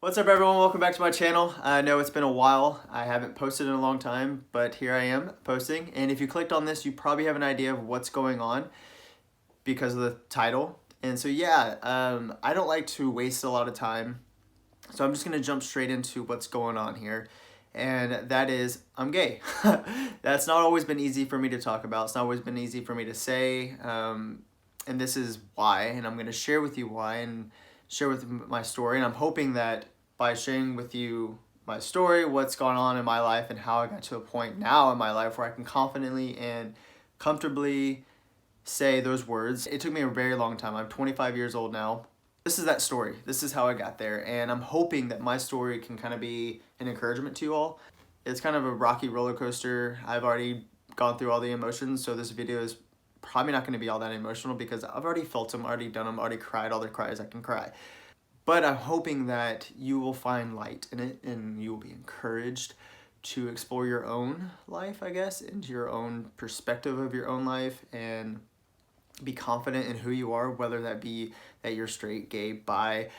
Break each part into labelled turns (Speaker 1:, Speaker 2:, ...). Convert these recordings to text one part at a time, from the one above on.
Speaker 1: What's up everyone, welcome back to my channel. I know it's been a while, I haven't posted in a long time, but here I am posting. And if you clicked on this, you probably have an idea of what's going on because of the title. And so yeah, I don't like to waste a lot of time. So I'm just gonna jump straight into what's going on here. And that is, I'm gay. That's not always been easy for me to talk about. It's not always been easy for me to say. And this is why, and I'm gonna share with you why and share with my story. And I'm hoping that by sharing with you my story, what's gone on in my life, and how I got to a point now in my life where I can confidently and comfortably say those words. It took me a very long time. I'm 25 years old now. This is that story. This is how I got there. And I'm hoping that my story can kind of be an encouragement to you all. It's kind of a rocky roller coaster. I've already gone through all the emotions, so this video is probably not going to be all that emotional because I've already felt them, already done them, already cried all the cries I can cry. But I'm hoping that you will find light in it and you will be encouraged to explore your own life, I guess, into your own perspective of your own life and be confident in who you are, whether that be that you're straight, gay, bi,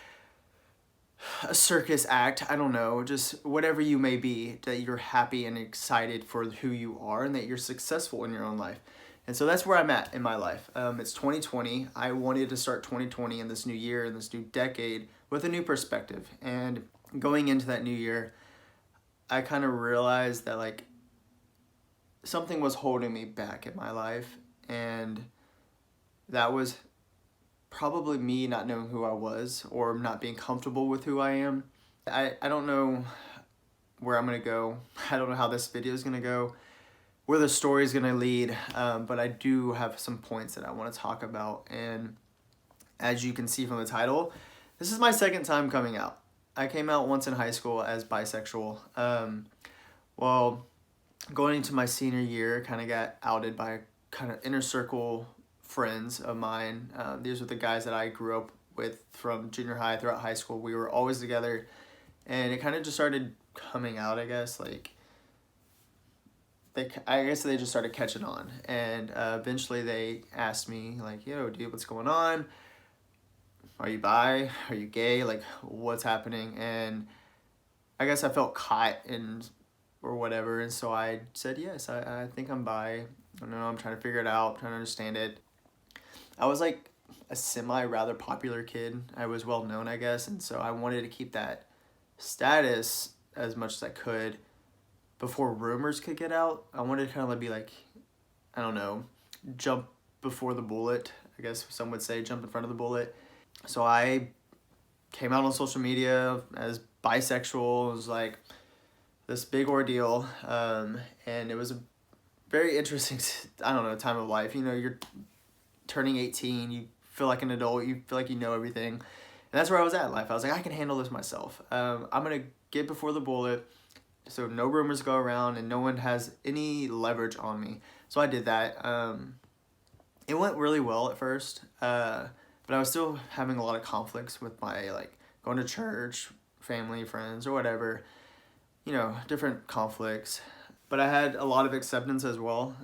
Speaker 1: a circus act, I don't know, just whatever you may be, that you're happy and excited for who you are and that you're successful in your own life. And so that's where I'm at in my life. It's 2020. I wanted to start 2020 in this new year, in this new decade, with a new perspective. And going into that new year, I kind of realized that like something was holding me back in my life. And that was probably me not knowing who I was or not being comfortable with who I am. I don't know where I'm going to go. I don't know how this video is going to go, where the story is going to lead, but I do have some points that I want to talk about. And as you can see from the title, this is my second time coming out. I came out once in high school as bisexual. Well, going into my senior year, kind of got outed by kind of inner circle friends of mine. These were the guys that I grew up with from junior high throughout high school. We were always together, and it kind of just started coming out, I guess, like I guess they just started catching on, and eventually they asked me like, yo dude, what's going on? Are you bi? Are you gay? Like, what's happening? And I guess I felt caught in or whatever, and so I said yes, I think I'm bi. I don't know, I'm trying to figure it out, trying to understand it. I was like a rather popular kid. I was well known, I guess, and so I wanted to keep that status as much as I could before rumors could get out. I wanted to kind of be like, I don't know, jump before the bullet, I guess some would say, jump in front of the bullet. So I came out on social media as bisexual. It was like this big ordeal, and it was a very interesting, I don't know, time of life. You know, you're turning 18, you feel like an adult, you feel like you know everything. And that's where I was at in life. I was like, I can handle this myself. I'm going to get before the bullet so no rumors go around and no one has any leverage on me. So I did that. It went really well at first, but I was still having a lot of conflicts with my, like, going to church, family, friends, or whatever, you know, different conflicts. But I had a lot of acceptance as well.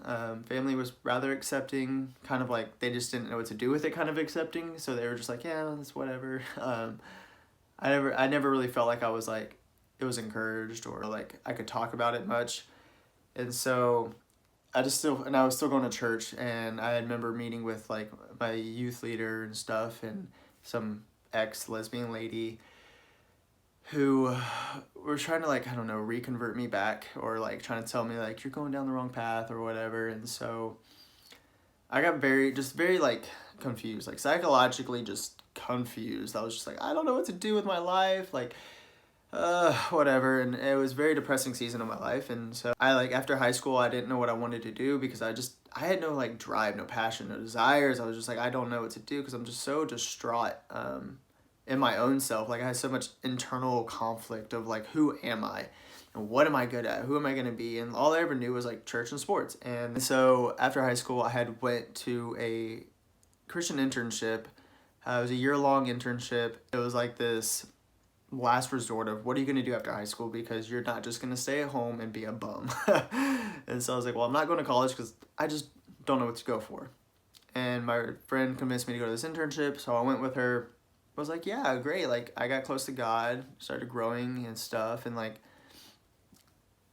Speaker 1: Family was rather accepting, kind of like they just didn't know what to do with it, kind of accepting. So they were just like, yeah, it's whatever. I never really felt like I was like, it was encouraged or like I could talk about it much. And so I was still going to church, and I remember meeting with like my youth leader and stuff, and some ex-lesbian lady who were trying to, like, I don't know, reconvert me back, or like trying to tell me like you're going down the wrong path or whatever. And so I got very like confused, like psychologically just confused. I was just like, I don't know what to do with my life, like whatever. And it was a very depressing season of my life. And so I, like, after high school, I didn't know what I wanted to do because I had no like drive, no passion, no desires. I was just like, I don't know what to do because I'm just so distraught in my own self. Like, I had so much internal conflict of like, who am I and what am I good at, who am I going to be? And all I ever knew was like church and sports. And so after high school, I had went to a Christian internship. It was a year-long internship. It was like this last resort of what are you going to do after high school, because you're not just going to stay at home and be a bum. And so I was like, well, I'm not going to college because I just don't know what to go for. And my friend convinced me to go to this internship, so I went with her. was like, yeah, great. Like, I got close to God, started growing and stuff, and like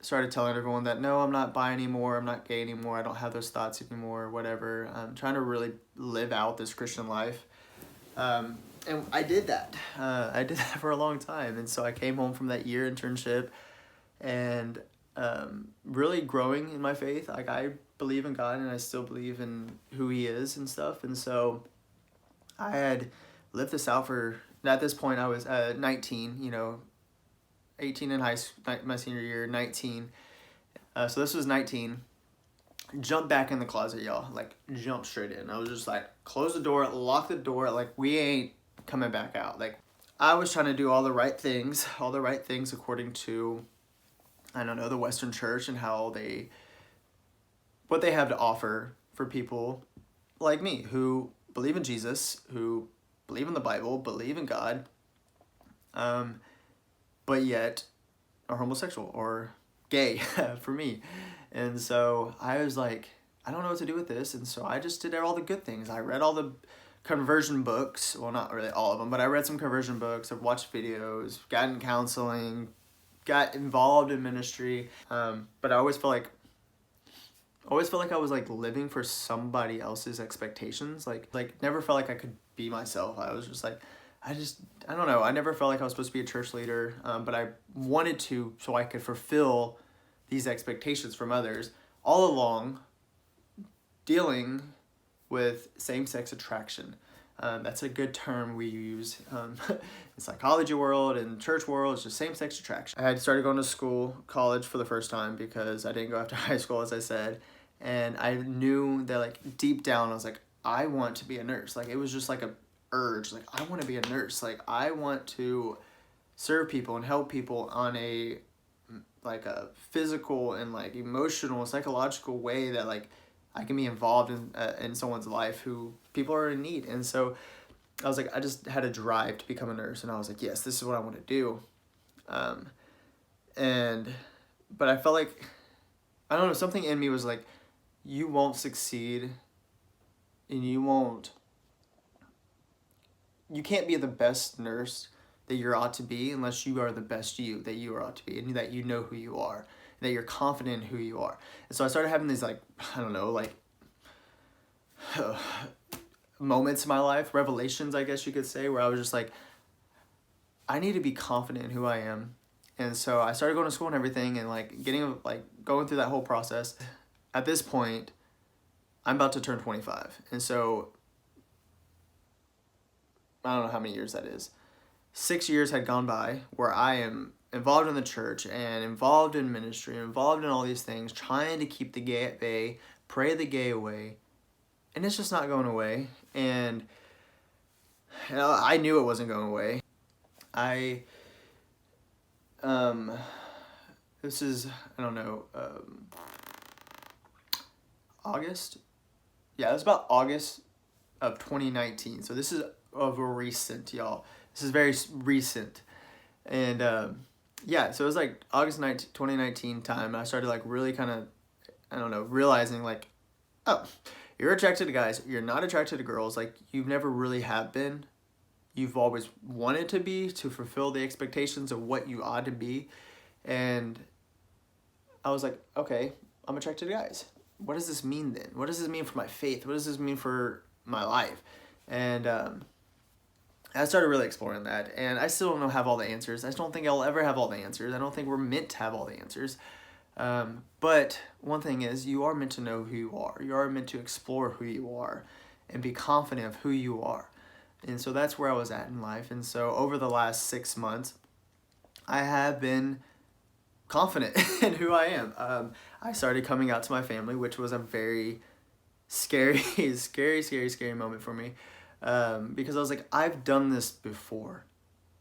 Speaker 1: started telling everyone that no, I'm not bi anymore, I'm not gay anymore, I don't have those thoughts anymore, whatever. I'm trying to really live out this Christian life. And I did that. I did that for a long time. And so I came home from that year internship and really growing in my faith. Like, I believe in God and I still believe in who he is and stuff. And so I had lived this out for, at this point I was 19, 18 in high school, my senior year, 19. So this was 19. Jump back in the closet, y'all. Like, jump straight in. I was just like, close the door, lock the door. Like, we ain't coming back out. Like, I was trying to do all the right things according to, I don't know, the Western church and what they have to offer for people like me who believe in Jesus, who believe in the Bible, believe in God, but yet are homosexual or gay for me. And so I was like, I don't know what to do with this. And so I just did all the good things. I read all the conversion books. Well, not really all of them, but I read some conversion books. I've watched videos, got in counseling, got involved in ministry. But I always felt like I was like living for somebody else's expectations. Like never felt like I could be myself. I was just like, I don't know. I never felt like I was supposed to be a church leader, but I wanted to so I could fulfill these expectations from others, all along dealing with same-sex attraction. That's a good term we use in psychology world and church world. It's just same-sex attraction. I had started going to college for the first time because I didn't go after high school, as I said. And I knew that, like, deep down, I was like, I want to be a nurse. Like, it was just like a urge. Like, I want to be a nurse. Like, I want to serve people and help people on a physical and like emotional, psychological way that like I can be involved in someone's life who people are in need. And so I was like, I just had a drive to become a nurse, and I was like, yes, this is what I want to do. But I felt like, I don't know, something in me was like, you won't succeed and you can't be the best nurse that you ought to be unless you are the best you that you ought to be, and that you know who you are, and that you're confident in who you are. And so I started having these like, I don't know, like moments in my life, revelations, I guess you could say, where I was just like, I need to be confident in who I am. And so I started going to school and everything, and like going through that whole process. At this point, I'm about to turn 25. And so I don't know how many years that is. 6 years had gone by where I am involved in the church and involved in ministry, involved in all these things, trying to keep the gay at bay, pray the gay away, and it's just not going away. And I knew it wasn't going away. This is, I don't know, August? Yeah, it was about August of 2019. So this is of a recent, y'all. This is very recent. And yeah, so it was like August 19, 2019 time. And I started like really kind of, I don't know, realizing like, oh, you're attracted to guys. You're not attracted to girls. Like, you never really have been. You've always wanted to be, to fulfill the expectations of what you ought to be. And I was like, okay, I'm attracted to guys. What does this mean then? What does this mean for my faith? What does this mean for my life? And I started really exploring that, and I still don't have all the answers. I don't think I'll ever have all the answers. I don't think we're meant to have all the answers. But one thing is, you are meant to know who you are. You are meant to explore who you are and be confident of who you are. And so that's where I was at in life. And so over the last 6 months, I have been confident in who I am. I started coming out to my family, which was a very scary, scary moment for me. Because I was like, I've done this before.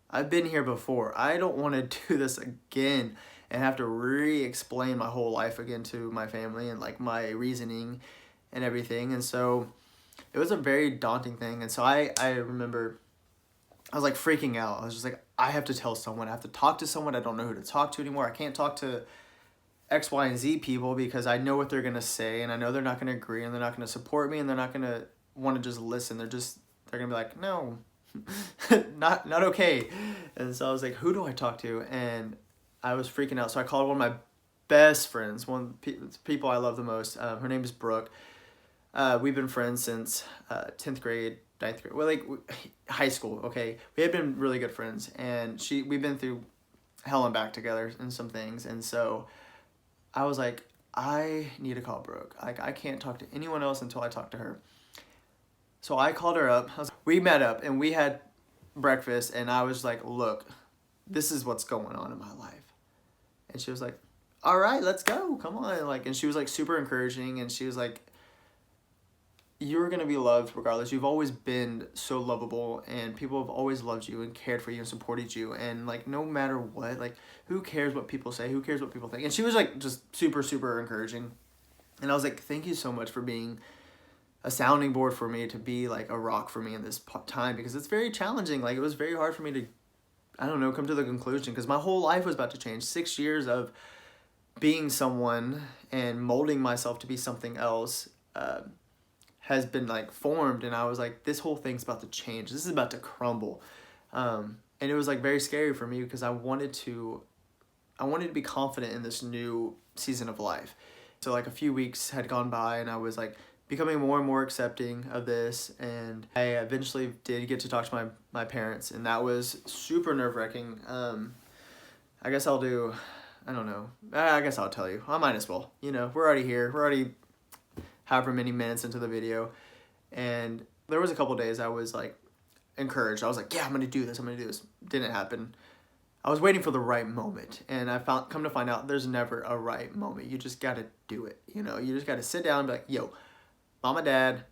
Speaker 1: I've been here before. I don't want to do this again and have to re-explain my whole life again to my family and like my reasoning and everything. And so it was a very daunting thing. And so I remember I was like freaking out. I was just like, I have to tell someone. I have to talk to someone. I don't know who to talk to anymore. I can't talk to X, Y, and Z people because I know what they're going to say, and I know they're not going to agree, and they're not going to support me, and they're not going to want to just listen. They're going to be like, no, not okay. And so I was like, who do I talk to? And I was freaking out. So I called one of my best friends, one of the people I love the most. Her name is Brooke. We've been friends since 10th grade, ninth grade. Well, like high school. Okay, we had been really good friends, and we've been through hell and back together and some things. And so I was like, I need to call Brooke. Like, I can't talk to anyone else until I talk to her. So I called her up. We met up and we had breakfast, and I was like, look, this is what's going on in my life. And she was like, all right, let's go. Come on. Like, and she was like super encouraging, and she was like, you're going to be loved regardless. You've always been so lovable, and people have always loved you and cared for you and supported you. And like, no matter what, like, who cares what people say? Who cares what people think? And she was like just super, super encouraging. And I was like, thank you so much for being a sounding board for me, to be like a rock for me in this time, because it's very challenging. Like, it was very hard for me to, I don't know, come to the conclusion, because my whole life was about to change. 6 years of being someone and molding myself to be something else has been like formed, and I was like, this whole thing's about to change. This is about to crumble. And it was like very scary for me, because I wanted to be confident in this new season of life. So like a few weeks had gone by, and I was like becoming more and more accepting of this, and I eventually did get to talk to my parents, and that was super nerve-wracking. I guess I'll do, I don't know, I guess I'll tell you. I might as well. You know, we're already here. We're already however many minutes into the video, and there was a couple days I was like encouraged. I was like, yeah, I'm gonna do this. Didn't happen. I was waiting for the right moment, and come to find out there's never a right moment. You just gotta do it. You know, you just gotta sit down and be like, yo, Mom and Dad,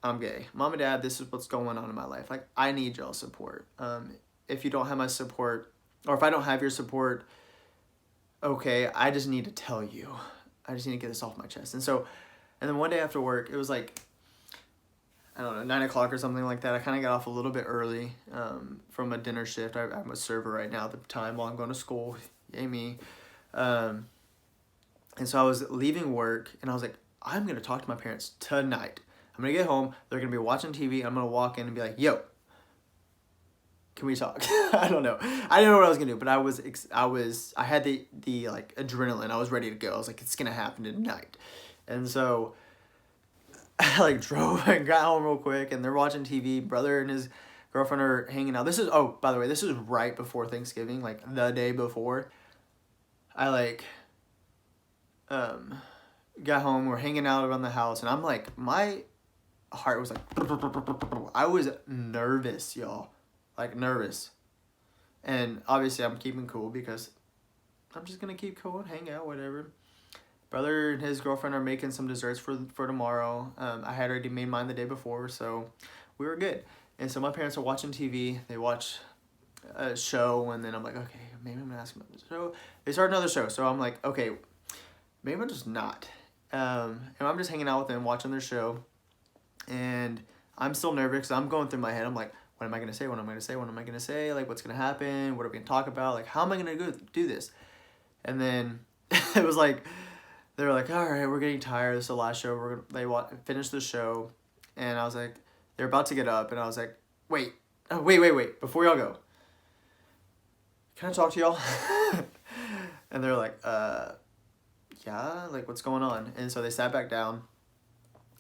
Speaker 1: I'm gay. Mom and Dad, this is what's going on in my life. Like, I need y'all's support. If you don't have my support, or if I don't have your support, okay, I just need to tell you. I just need to get this off my chest. And then one day after work, it was like, I don't know, 9 o'clock or something like that. I kind of got off a little bit early from a dinner shift. I'm a server right now at the time while I'm going to school. Yay me. And so I was leaving work, and I was like, I'm going to talk to my parents tonight. I'm going to get home. They're going to be watching TV. I'm going to walk in and be like, yo, can we talk? I don't know. I didn't know what I was going to do, but I had the like adrenaline. I was ready to go. I was like, it's going to happen tonight. And so I like drove and got home real quick, and they're watching TV. Brother and his girlfriend are hanging out. Oh, by the way, this is right before Thanksgiving, like the day before. I like, got home, we're hanging out around the house, and I'm like, my heart was like, I was nervous, y'all, like nervous. And obviously I'm keeping cool, because I'm just gonna keep cool and hang out, whatever. Brother and his girlfriend are making some desserts for tomorrow. I had already made mine the day before, so we were good. And so my parents are watching TV. They watch a show, and then I'm like, okay, maybe I'm gonna ask them about the show. They start another show, so I'm like, okay, maybe I'm just not. And I'm just hanging out with them, watching their show, and I'm still nervous, because I'm going through my head. I'm like, what am I gonna say? What am I gonna say? What am I gonna say? Like, what's gonna happen? What are we gonna talk about? Like, how am I gonna do this? And then it was like, they were like, all right, we're getting tired. This is the last show. They finish the show. And I was like, they're about to get up. And I was like, wait. Before y'all go, can I talk to y'all? And they're like, yeah, like, what's going on? And so they sat back down.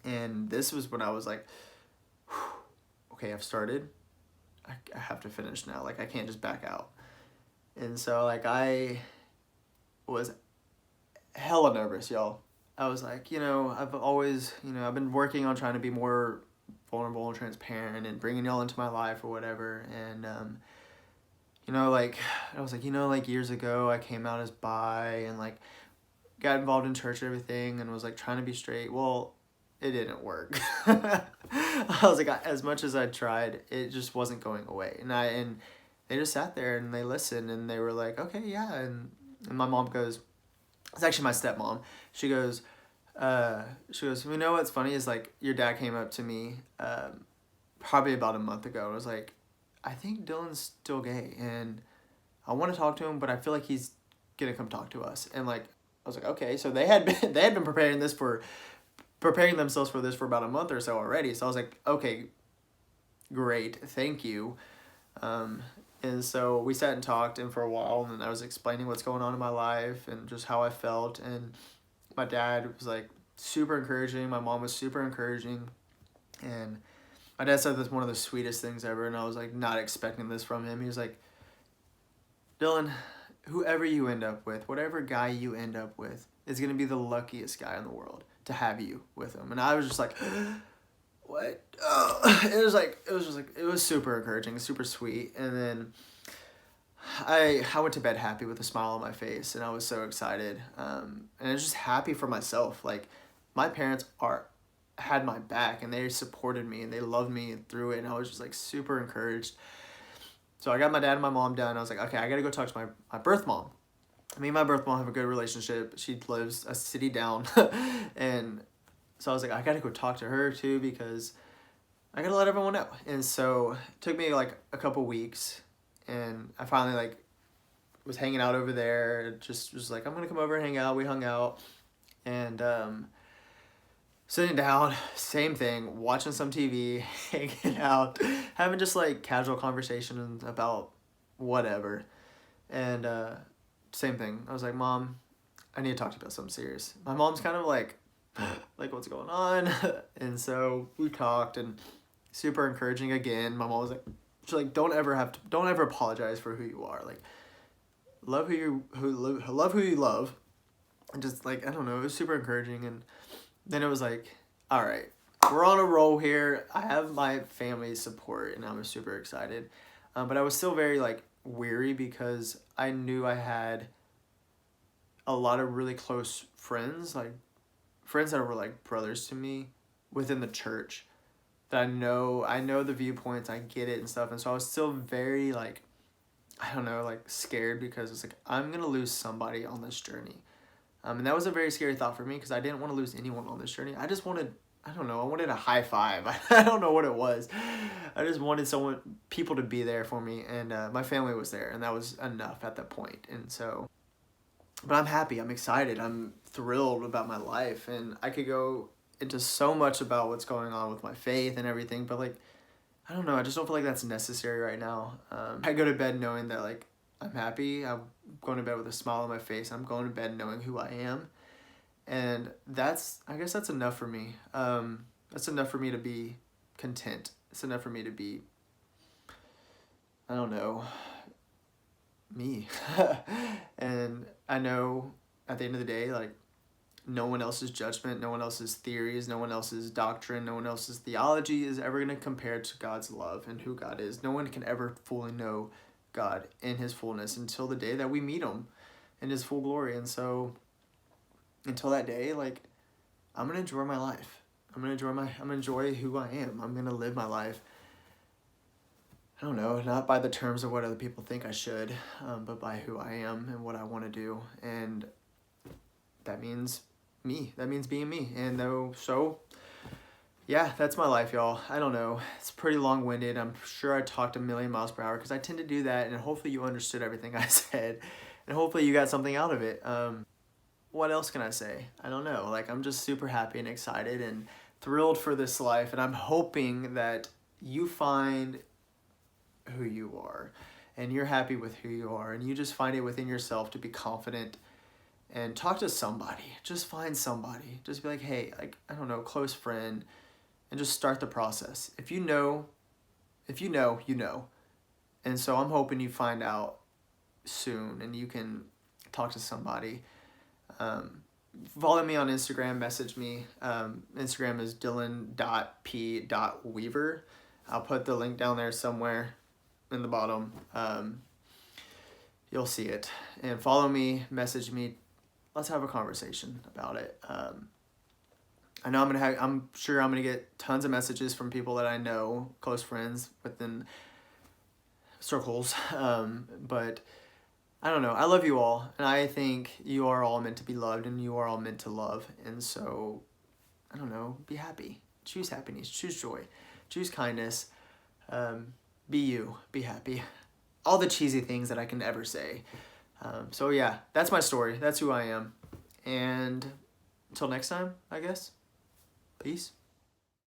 Speaker 1: And this was when I was like, okay, I've started. I have to finish now. Like, I can't just back out. And so, like, I was hella nervous, y'all. I was like, I've always, I've been working on trying to be more vulnerable and transparent and bringing y'all into my life or whatever. And, like, I was like, like years ago I came out as bi and like got involved in church and everything and was like trying to be straight. Well, it didn't work. I was like, as much as I tried, it just wasn't going away. And they just sat there and they listened, and they were like, okay, yeah. And my mom goes, it's actually my stepmom. She goes, you know what's funny is like your dad came up to me probably about a month ago and was like, I think Dylan's still gay and I want to talk to him, but I feel like he's gonna come talk to us. And like I was like, okay. So they had been preparing themselves for this for about a month or so already. So I was like, okay, great, thank you. Um, and so we sat and talked, and for a while, and I was explaining what's going on in my life and just how I felt. And my dad was like super encouraging. My mom was super encouraging. And my dad said this one of the sweetest things ever, and I was like not expecting this from him. He was like, Dylan, whoever you end up with, whatever guy you end up with, is gonna be the luckiest guy in the world to have you with him. And I was just like, what? Oh. It was super encouraging, super sweet. And then I went to bed happy with a smile on my face, and I was so excited. And I was just happy for myself. Like, my parents had my back, and they supported me, and they loved me through it, and I was just like super encouraged. So I got my dad and my mom done. I was like, okay, I gotta go talk to my birth mom. Me and my birth mom have a good relationship. She lives a city down. And so I was like, I gotta go talk to her too, because I gotta let everyone know. And so it took me like a couple weeks, and I finally like was hanging out over there. Just was like, I'm gonna come over and hang out. We hung out, and sitting down, same thing, watching some TV, hanging out, having just like casual conversations about whatever. And same thing. I was like, Mom, I need to talk to you about something serious. My mom's kind of like what's going on? And so we talked, and super encouraging again. My mom was like, she's like, don't ever apologize for who you are. Like, love who you love. And just like, I don't know, it was super encouraging. And then it was like, all right, we're on a roll here. I have my family's support, and I'm super excited. But I was still very like weary, because I knew I had a lot of really close friends, like friends that were like brothers to me within the church, that I know the viewpoints, I get it and stuff. And so I was still very like, I don't know, like scared, because it's like, I'm going to lose somebody on this journey. And that was a very scary thought for me, because I didn't want to lose anyone on this journey. I just wanted, I don't know, I wanted a high five. I don't know what it was. I just wanted people to be there for me, and my family was there, and that was enough at that point. And so, but I'm happy, I'm excited, I'm thrilled about my life, and I could go into so much about what's going on with my faith and everything, but like, I don't know, I just don't feel like that's necessary right now. I go to bed knowing that like, I'm happy, I'm going to bed with a smile on my face, I'm going to bed knowing who I am, and I guess that's enough for me. That's enough for me to be content. It's enough for me to be, I don't know, me. And I know at the end of the day, like, no one else's judgment, no one else's theories, no one else's doctrine, no one else's theology is ever going to compare to God's love and who God is. No one can ever fully know God in his fullness until the day that we meet him in his full glory. And so until that day, like, I'm going to enjoy my life. I'm going to enjoy who I am. I'm going to live my life. I don't know, not by the terms of what other people think I should, but by who I am and what I want to do. And that means me. That means being me. And so yeah, that's my life, y'all. I don't know. It's pretty long-winded. I'm sure I talked a million miles per hour, because I tend to do that, and hopefully you understood everything I said, and hopefully you got something out of it. What else can I say? I don't know. Like, I'm just super happy and excited and thrilled for this life, and I'm hoping that you find who you are, and you're happy with who you are, and you just find it within yourself to be confident and talk to somebody. Just find somebody. Just be like, hey, like, I don't know, close friend, and just start the process. If you know, you know. And so I'm hoping you find out soon, and you can talk to somebody. Follow me on Instagram, message me. Instagram is dylan.p.weaver. I'll put the link down there somewhere in the bottom. You'll see it. And follow me, message me. Let's have a conversation about it. I know I'm sure I'm gonna get tons of messages from people that I know, close friends within circles. But I don't know. I love you all, and I think you are all meant to be loved, and you are all meant to love. And so, I don't know. Be happy. Choose happiness. Choose joy. Choose kindness. Be you. Be happy. All the cheesy things that I can ever say. So yeah, that's my story. That's who I am. And until next time, I guess. Peace.